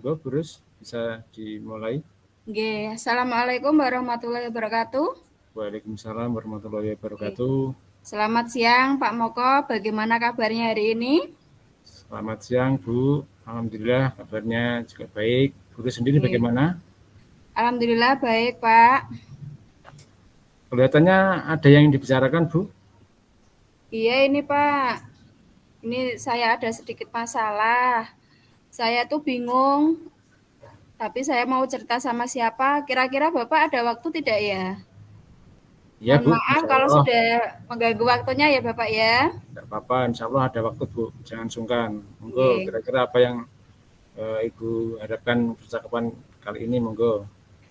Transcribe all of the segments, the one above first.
Monggo, Bu Rus, bisa dimulai. Oke, Assalamualaikum warahmatullahi wabarakatuh. Waalaikumsalam warahmatullahi Oke. wabarakatuh. Selamat siang Pak Moko, bagaimana kabarnya hari ini? Selamat siang, Bu. Alhamdulillah kabarnya juga baik. Bu Rus sendiri Oke. bagaimana? Alhamdulillah baik Pak. Kelihatannya ada yang dibicarakan, Bu. Iya ini Pak, ini saya ada sedikit masalah. Saya tuh bingung, tapi saya mau cerita sama siapa? Kira-kira Bapak ada waktu tidak ya? Ya, Mohon Bu, maaf insya kalau Allah. sudah mengganggu waktunya ya Bapak ya. Tidak apa-apa, insya Allah ada waktu, Bu. Jangan sungkan. Monggo, Oke. kira-kira apa yang Ibu harapkan percakapan kali ini, monggo.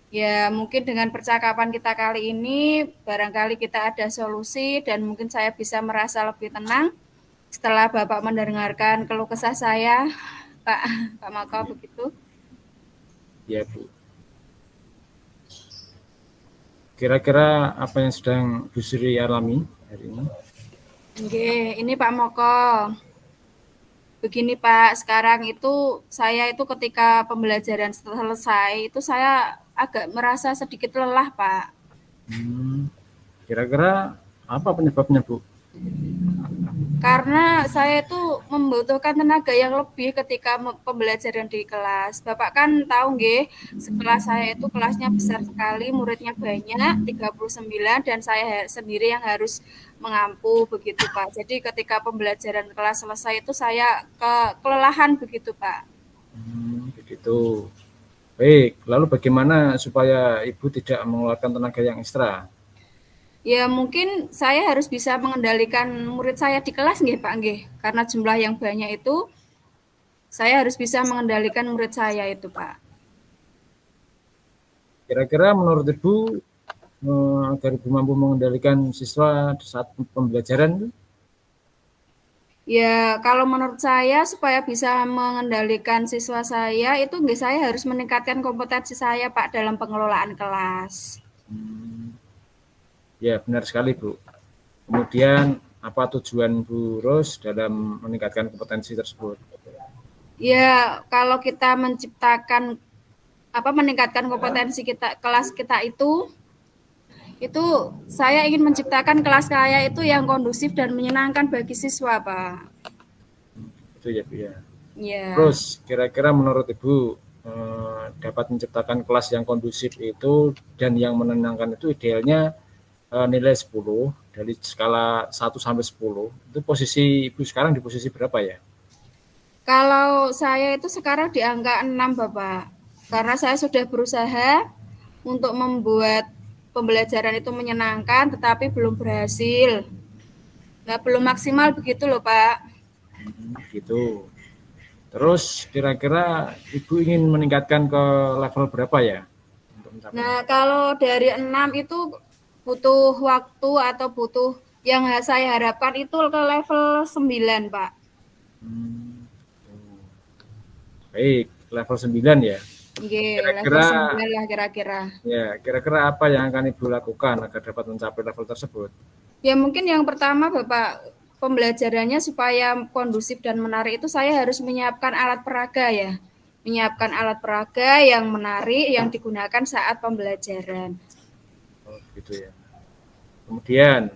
Ya, mungkin dengan percakapan kita kali ini, barangkali kita ada solusi dan mungkin saya bisa merasa lebih tenang setelah Bapak mendengarkan keluh kesah saya, Pak, Pak Mako begitu. Ya, Bu. Kira-kira apa yang sedang Bu Sri alami hari ini? Oke, ini Pak Moko. Begini Pak, sekarang itu saya itu ketika pembelajaran selesai itu saya agak merasa sedikit lelah Pak. Kira-kira apa penyebabnya, Bu? Karena saya itu membutuhkan tenaga yang lebih ketika pembelajaran di kelas. Bapak kan tahu nggih, sekelas saya itu kelasnya besar sekali, muridnya banyak, 39 dan saya sendiri yang harus mengampu begitu, Pak. Jadi ketika pembelajaran kelas selesai itu saya kelelahan begitu, Pak. Begitu. Baik, lalu bagaimana supaya Ibu tidak mengeluarkan tenaga yang ekstra? Ya mungkin saya harus bisa mengendalikan murid saya di kelas nggih, Pak nggih. Karena jumlah yang banyak itu saya harus bisa mengendalikan murid saya itu, Pak. Kira-kira menurut Ibu agar Ibu mampu mengendalikan siswa saat pembelajaran, Ya, kalau menurut saya supaya bisa mengendalikan siswa saya itu saya harus meningkatkan kompetensi saya Pak dalam pengelolaan kelas. ya benar sekali, Bu. Kemudian apa tujuan Bu Ros dalam meningkatkan kompetensi tersebut? Ya, kalau kita menciptakan meningkatkan kompetensi kita kelas kita itu saya ingin menciptakan kelas saya itu yang kondusif dan menyenangkan bagi siswa, Pak. Itu ya, Bu ya. Ya. Terus kira-kira menurut Ibu dapat menciptakan kelas yang kondusif itu dan yang menenangkan itu idealnya nilai 10 dari skala 1 sampai 10. Itu posisi Ibu sekarang di posisi berapa ya? Kalau saya itu sekarang di angka 6, Bapak. Karena saya sudah berusaha untuk membuat pembelajaran itu menyenangkan, tetapi belum berhasil. Nah, belum maksimal begitu loh, Pak. Gitu. Terus kira-kira Ibu ingin meningkatkan ke level berapa ya? Untuk Nah, mencapainya? kalau dari 6 itu butuh waktu atau butuh yang saya harapkan itu ke level 9, Pak. Baik, level 9 ya. Nggih, level Kira-kira 9 lah kira-kira. kira-kira apa yang akan Ibu lakukan agar dapat mencapai level tersebut? Ya mungkin yang pertama Bapak, pembelajarannya supaya kondusif dan menarik itu saya harus menyiapkan alat peraga ya. Menyiapkan alat peraga yang menarik yang digunakan saat pembelajaran. Oh, gitu ya. Kemudian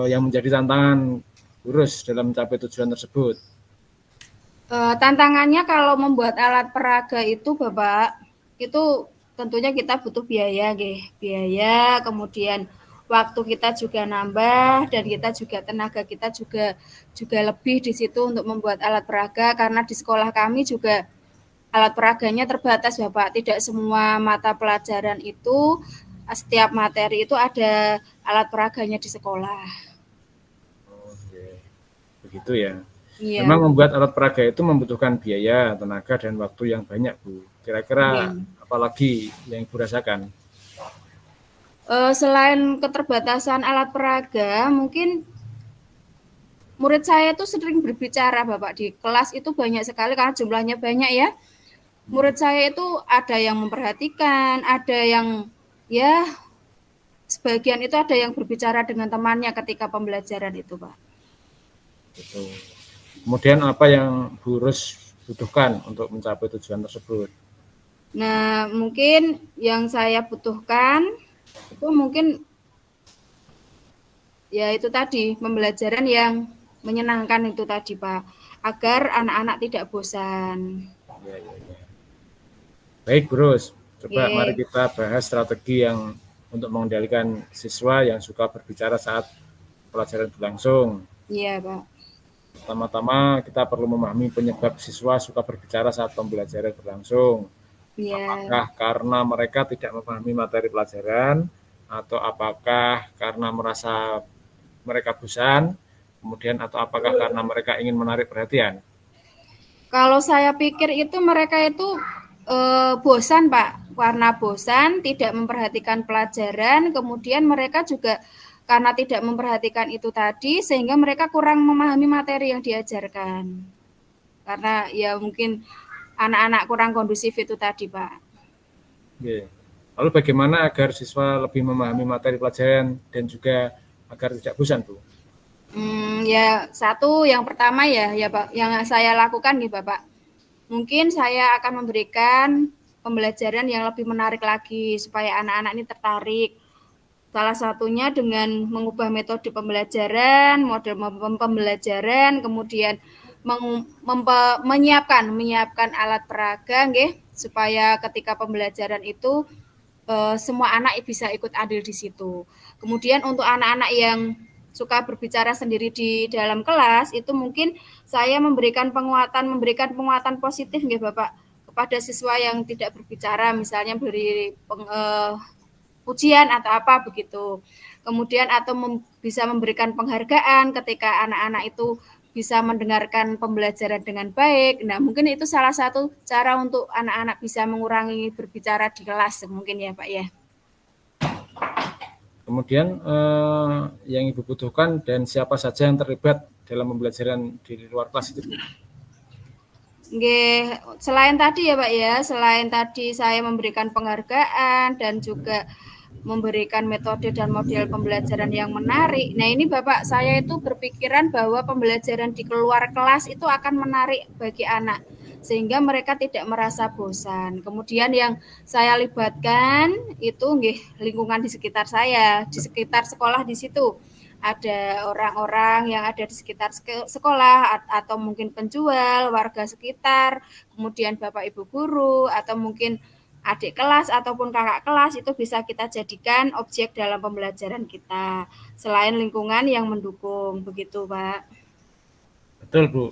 yang menjadi tantangan Gurus dalam mencapai tujuan tersebut. Tantangannya kalau membuat alat peraga itu Bapak, itu tentunya kita butuh biaya biaya, kemudian waktu kita juga nambah dan kita juga tenaga kita juga lebih di situ untuk membuat alat peraga karena di sekolah kami juga alat peraganya terbatas Bapak. Tidak semua mata pelajaran itu setiap materi itu ada alat peraganya di sekolah. Oke, begitu ya. Iya. Memang membuat alat peraga itu membutuhkan biaya, tenaga, dan waktu yang banyak, Bu. Kira-kira Iya. apalagi yang Ibu rasakan? Selain keterbatasan alat peraga, mungkin murid saya itu sering berbicara Bapak di kelas itu banyak sekali karena jumlahnya banyak ya. Murid saya itu ada yang memperhatikan, ada yang ya sebagian itu ada yang berbicara dengan temannya ketika pembelajaran itu, Pak. Gitu. Kemudian apa yang Bu Rus butuhkan untuk mencapai tujuan tersebut? Nah, mungkin yang saya butuhkan itu mungkin ya itu tadi, pembelajaran yang menyenangkan itu tadi, Pak, agar anak-anak tidak bosan. Ya, ya, ya. Baik, Bruce. Coba mari Oke. kita bahas strategi yang untuk mengendalikan siswa yang suka berbicara saat pelajaran berlangsung. Iya, Pak. Pertama-tama kita perlu memahami penyebab siswa suka berbicara saat pembelajaran berlangsung. Iya. Apakah karena mereka tidak memahami materi pelajaran, atau apakah karena merasa mereka bosan, kemudian atau apakah karena mereka ingin menarik perhatian? Kalau saya pikir itu mereka itu bosan, Pak. Karena bosan, tidak memperhatikan pelajaran, kemudian mereka juga karena tidak memperhatikan itu tadi, sehingga mereka kurang memahami materi yang diajarkan. Karena ya mungkin anak-anak kurang kondusif itu tadi, Pak. Oke. Lalu bagaimana agar siswa lebih memahami materi pelajaran dan juga agar tidak bosan, Bu? Ya satu yang pertama ya Pak, yang saya lakukan nih Bapak, mungkin saya akan memberikan pembelajaran yang lebih menarik lagi supaya anak-anak ini tertarik. Salah satunya dengan mengubah metode pembelajaran, model pembelajaran, kemudian menyiapkan alat peraga nggih, supaya ketika pembelajaran itu semua anak bisa ikut andil di situ. Kemudian untuk anak-anak yang suka berbicara sendiri di dalam kelas itu mungkin saya memberikan penguatan positif nggih Bapak kepada siswa yang tidak berbicara, misalnya beri ujian atau apa begitu. Kemudian atau bisa memberikan penghargaan ketika anak-anak itu bisa mendengarkan pembelajaran dengan baik. Nah, mungkin itu salah satu cara untuk anak-anak bisa mengurangi berbicara di kelas mungkin ya, Pak ya. Kemudian yang Ibu butuhkan dan siapa saja yang terlibat dalam pembelajaran di luar kelas itu? Nggih, selain tadi ya Pak ya, selain tadi saya memberikan penghargaan dan juga memberikan metode dan model pembelajaran yang menarik. Nah, ini Bapak saya itu berpikiran bahwa pembelajaran di luar kelas itu akan menarik bagi anak sehingga mereka tidak merasa bosan. Kemudian yang saya libatkan itu nggih lingkungan di sekitar saya, di sekitar sekolah di situ ada orang-orang yang ada di sekitar sekolah atau mungkin penjual, warga sekitar, kemudian Bapak Ibu guru atau mungkin adik kelas ataupun kakak kelas itu bisa kita jadikan objek dalam pembelajaran kita. Selain lingkungan yang mendukung, begitu Pak. Betul, Bu.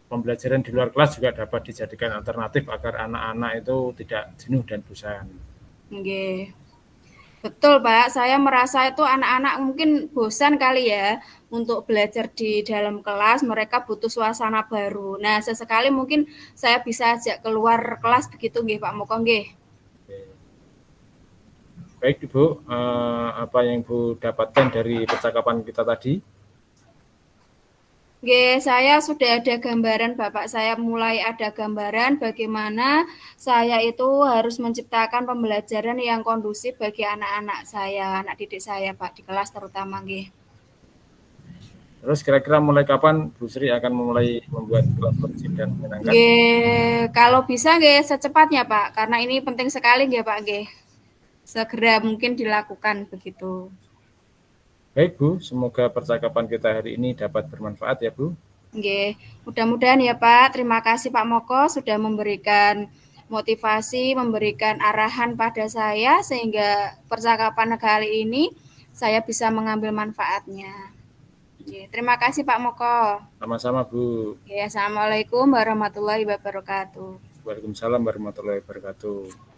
Pembelajaran di luar kelas juga dapat dijadikan alternatif agar anak-anak itu tidak jenuh dan bosan. Nggih. Betul, Pak. Saya merasa itu anak-anak mungkin bosan kali ya untuk belajar di dalam kelas, mereka butuh suasana baru. Nah, sesekali mungkin saya bisa ajak keluar kelas begitu nggih, Pak Moko nggih. Baik, Ibu, apa yang Ibu dapatkan dari percakapan kita tadi? Oke, saya sudah ada gambaran, Bapak. Saya mulai ada gambaran bagaimana saya itu harus menciptakan pembelajaran yang kondusif bagi anak-anak saya, anak didik saya, Pak, di kelas terutama, nggih. Terus kira-kira mulai kapan Bu Sri akan memulai membuat kelas kondusif dan menyenangkan? Nggih, kalau bisa nggih secepatnya, Pak, karena ini penting sekali nggih, Pak, nggih. Segera mungkin dilakukan begitu. Baik, Bu, semoga percakapan kita hari ini dapat bermanfaat ya, Bu. Nggih, mudah-mudahan ya Pak. Terima kasih Pak Moko sudah memberikan motivasi, memberikan arahan pada saya sehingga percakapan kali ini saya bisa mengambil manfaatnya. Nggih, terima kasih Pak Moko. Sama-sama, Bu. Ya, assalamualaikum warahmatullahi wabarakatuh. Waalaikumsalam warahmatullahi wabarakatuh.